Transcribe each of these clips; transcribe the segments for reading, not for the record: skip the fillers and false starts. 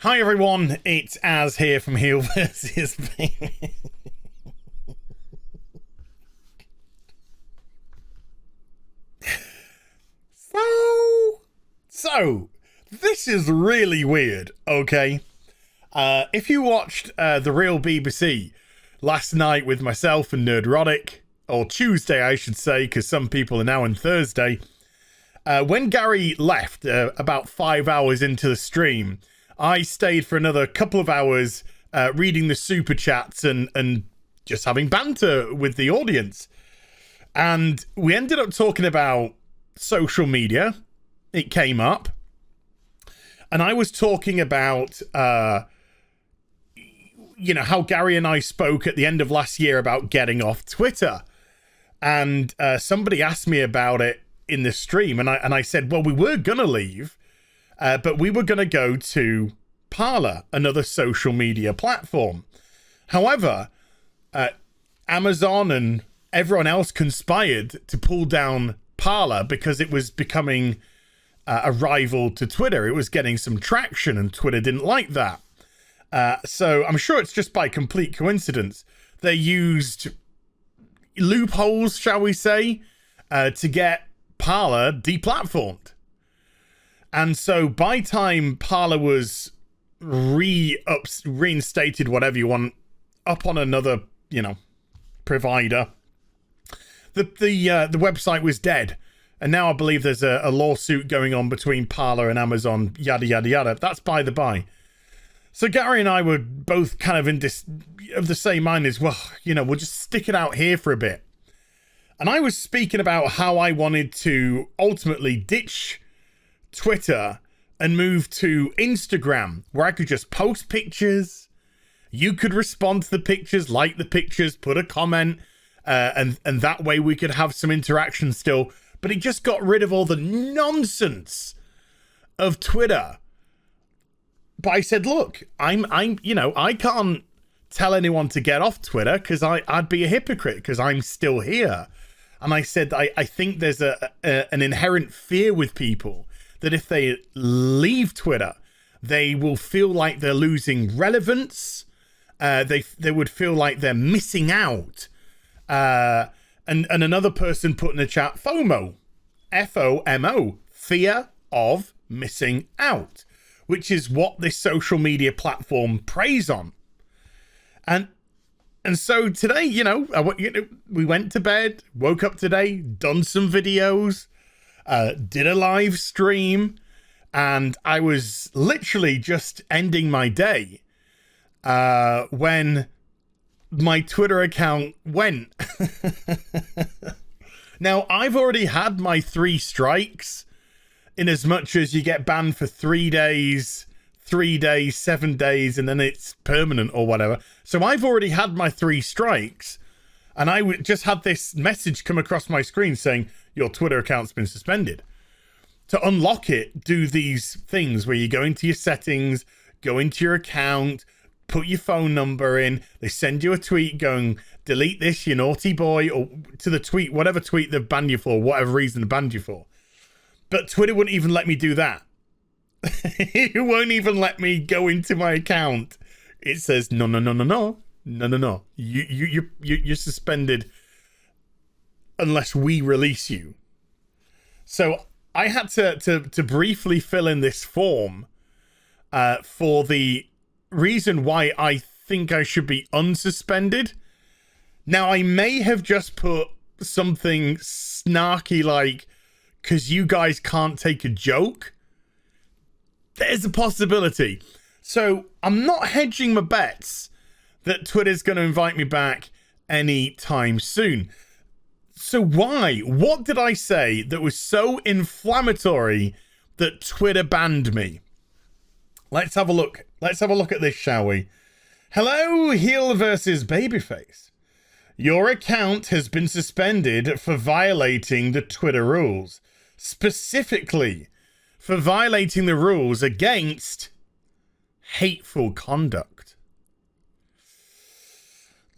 Hi everyone, it's Az here from HeelvsBabyface. So, this is really weird, okay? If you watched The Real BBC last night with myself and Nerdrotic, or Tuesday I should say, because some people are now on Thursday, when Gary left about 5 hours into the stream, I stayed for another couple of hours reading the super chats and just having banter with the audience. And we ended up talking about social media. It came up. And I was talking about, you know, how Gary and I spoke at the end of last year about getting off Twitter. And somebody asked me about it in the stream. And I said, well, we were going to leave. But we were going to go to Parler, another social media platform. However, Amazon and everyone else conspired to pull down Parler because it was becoming a rival to Twitter. It was getting some traction and Twitter didn't like that. So I'm sure it's just by complete coincidence. They used loopholes, shall we say, to get Parler deplatformed. And so by time Parler was reinstated, whatever you want, up on another, you know, provider, the website was dead. And now I believe there's a lawsuit going on between Parler and Amazon, yada, yada, yada. That's by the by. So Gary and I were both kind of of the same mind as, well, you know, we'll just stick it out here for a bit. And I was speaking about how I wanted to ultimately ditch Twitter and move to Instagram, where I could just post pictures. You could respond to the pictures, like the pictures, put a comment, and that way we could have some interaction still. But it just got rid of all the nonsense of Twitter. But I said, look, I'm you know, I can't tell anyone to get off Twitter because I'd be a hypocrite because I'm still here. And I said, I think there's an inherent fear with people that if they leave Twitter, they will feel like they're losing relevance. They would feel like they're missing out. And another person put in the chat, FOMO, FOMO, fear of missing out, which is what this social media platform preys on. And so today, you know, we went to bed, woke up today, done some videos, did a live stream, and I was literally just ending my day when my Twitter account went. Now, I've already had my 3 strikes, in as much as you get banned for 3 days, 7 days, and then it's permanent or whatever. So I've already had my 3 strikes, and I just had this message come across my screen saying, your Twitter account's been suspended. To unlock it, do these things where you go into your settings, go into your account, put your phone number in, they send you a tweet going, delete this, you naughty boy, or to the tweet, whatever tweet they've banned you for, whatever reason they banned you for. But Twitter wouldn't even let me do that. It won't even let me go into my account. It says, no. You're suspended unless we release you. So I had to briefly fill in this form for the reason why I think I should be unsuspended. Now, I may have just put something snarky like, because you guys can't take a joke. There's a possibility. So I'm not hedging my bets that Twitter's going to invite me back anytime soon. So why? What did I say that was so inflammatory that Twitter banned me? Let's have a look. Let's have a look at this, shall we? Hello, HeelvsBabyface. Your account has been suspended for violating the Twitter rules. Specifically, for violating the rules against hateful conduct.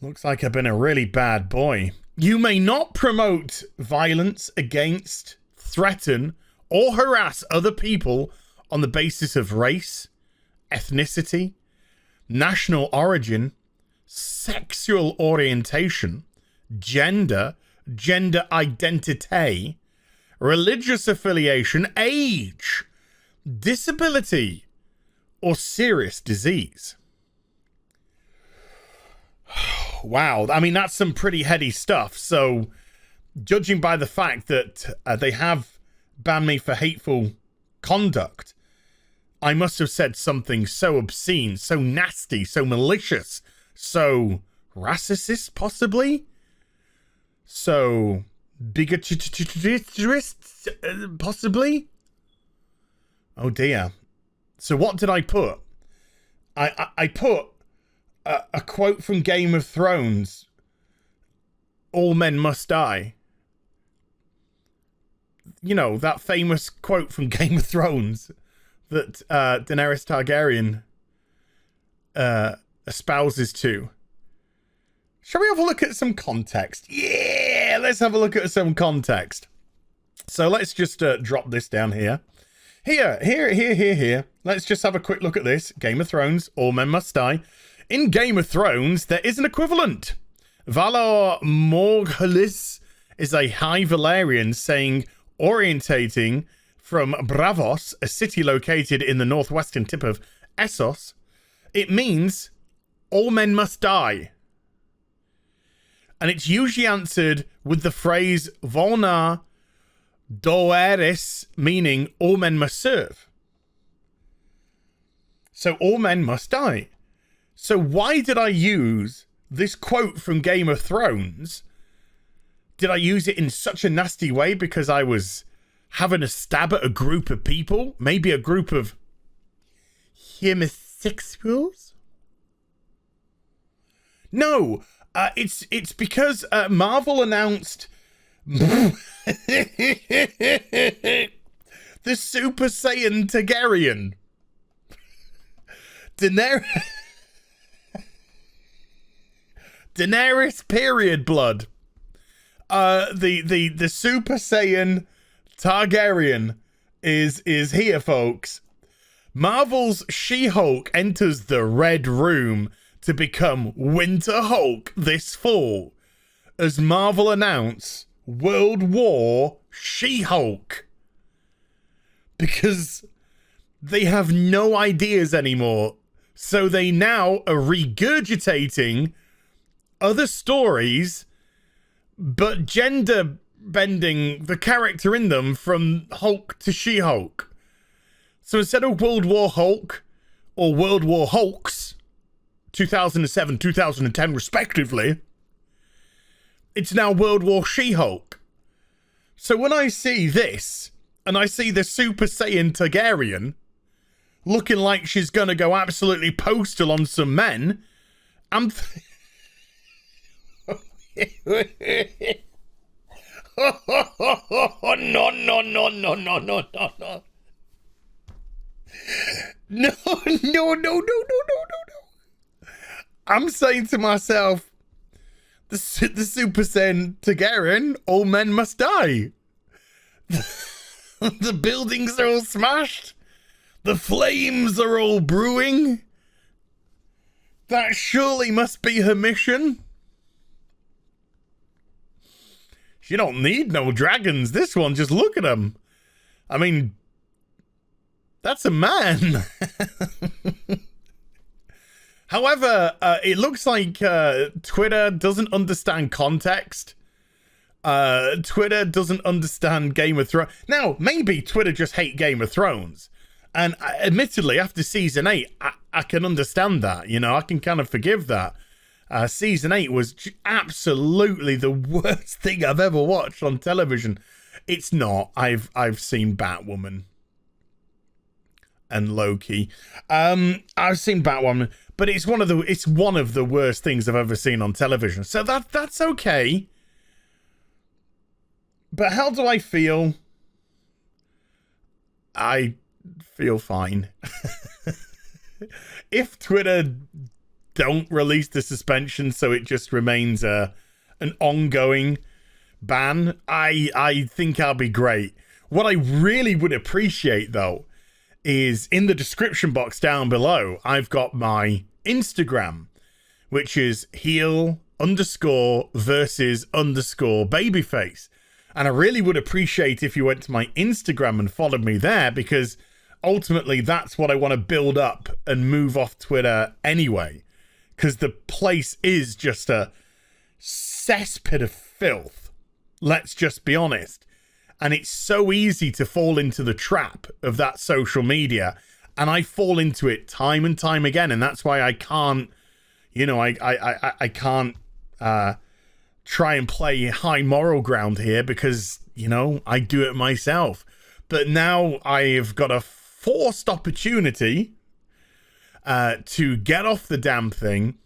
Looks like I've been a really bad boy. You may not promote violence against, threaten, or harass other people on the basis of race, ethnicity, national origin, sexual orientation, gender, gender identity, religious affiliation, age, disability, or serious disease. Wow, I mean, that's some pretty heady stuff. So, judging by the fact that they have banned me for hateful conduct, I must have said something so obscene, so nasty, so malicious, so racist, possibly? So bigotist, possibly? Oh dear. So what did I put? I put a quote from Game of Thrones. All men must die. You know, that famous quote from Game of Thrones that Daenerys Targaryen espouses to. Shall we have a look at some context? Yeah, let's have a look at some context. So let's just drop this down here. Here. Let's just have a quick look at this. Game of Thrones, all men must die. In Game of Thrones, there is an equivalent. Valar Morghulis is a High Valyrian saying, orientating from Braavos, a city located in the northwestern tip of Essos. It means all men must die. And it's usually answered with the phrase Volna Doeris, meaning all men must serve. So all men must die. So why did I use this quote from Game of Thrones? Did I use it in such a nasty way because I was having a stab at a group of people? Maybe a group of homosexuals? No, it's because Marvel announced the Super Saiyan Targaryen. Daenerys period blood. The Super Saiyan Targaryen is here, folks. Marvel's She-Hulk enters the Red Room to become Winter Hulk this fall, as Marvel announce World War She-Hulk. Because they have no ideas anymore, so they now are regurgitating other stories, but gender bending the character in them from Hulk to She-Hulk. So instead of World War Hulk or World War Hulks, 2007, 2010 respectively, it's now World War She-Hulk. So when I see this, and I see the Super Saiyan Targaryen looking like she's gonna go absolutely postal on some men, I'm No. I'm saying to myself, the Super Saiyan Targaryen, all men must die. The buildings are all smashed. The flames are all brewing. That surely must be her mission. She don't need no dragons. This one, just look at him. I mean, that's a man. However, it looks like Twitter doesn't understand context. Twitter doesn't understand Game of Thrones. Now, maybe Twitter just hate Game of Thrones. And admittedly, after season 8, I can understand that. You know, I can kind of forgive that. Season 8 was absolutely the worst thing I've ever watched on television. It's not. I've seen Batwoman and Loki. I've seen Batwoman, but it's one of the worst things I've ever seen on television. So that's okay. But how do I feel? I feel fine. If Twitter don't release the suspension so it just remains an ongoing ban, I think I'll be great. What I really would appreciate, though, is in the description box down below. I've got my Instagram, which is heel_versus_babyface. And I really would appreciate if you went to my Instagram and followed me there, because ultimately that's what I want to build up and move off Twitter anyway. Because the place is just a cesspit of filth. Let's just be honest. And it's so easy to fall into the trap of that social media. And I fall into it time and time again. And that's why I can't, you know, I can't try and play high moral ground here, because, you know, I do it myself. But now I've got a forced opportunity to get off the damn thing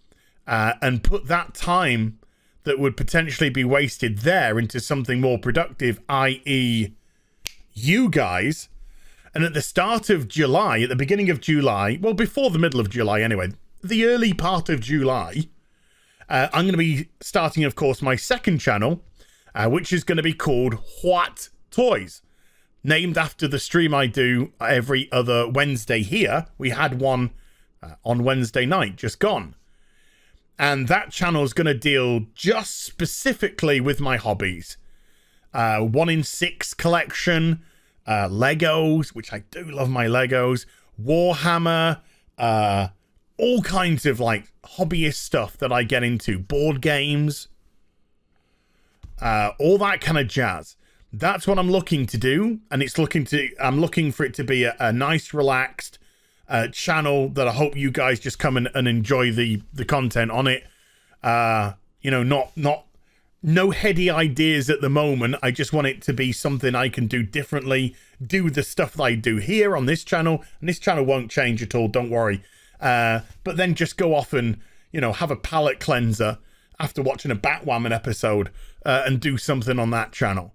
and put that time that would potentially be wasted there into something more productive, i.e. you guys. And at the start of July, at the beginning of July, well, before the middle of July anyway, the early part of July, I'm going to be starting, of course, my second channel, which is going to be called What Toys, named after the stream I do every other Wednesday here. We had one on Wednesday night, just gone. And that channel is going to deal just specifically with my hobbies. 1-in-6 collection, Legos, which I do love my Legos, Warhammer, all kinds of like hobbyist stuff that I get into, board games, all that kind of jazz. That's what I'm looking to do, and I'm looking for it to be a nice, relaxed channel that I hope you guys just come and enjoy the content on it. You know, no heady ideas at the moment. I just want it to be something I can do differently, do the stuff that I do here on this channel, and this channel won't change at all, don't worry. But then just go off and, you know, have a palate cleanser after watching a Batwoman episode and do something on that channel.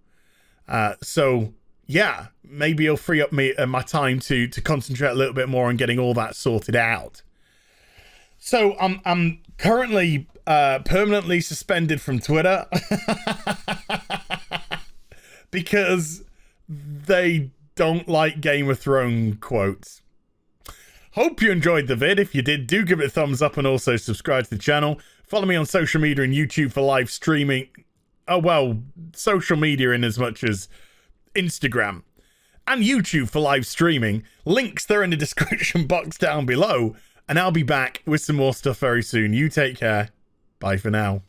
So yeah, maybe it'll free up my time to concentrate a little bit more on getting all that sorted out. So I'm currently permanently suspended from Twitter because they don't like Game of Thrones quotes. Hope you enjoyed the vid. If you did, do give it a thumbs up and also subscribe to the channel. Follow me on social media and YouTube for live streaming. Oh, well, social media in as much as Instagram and YouTube for live streaming. Links there in the description box down below. And I'll be back with some more stuff very soon. You take care. Bye for now.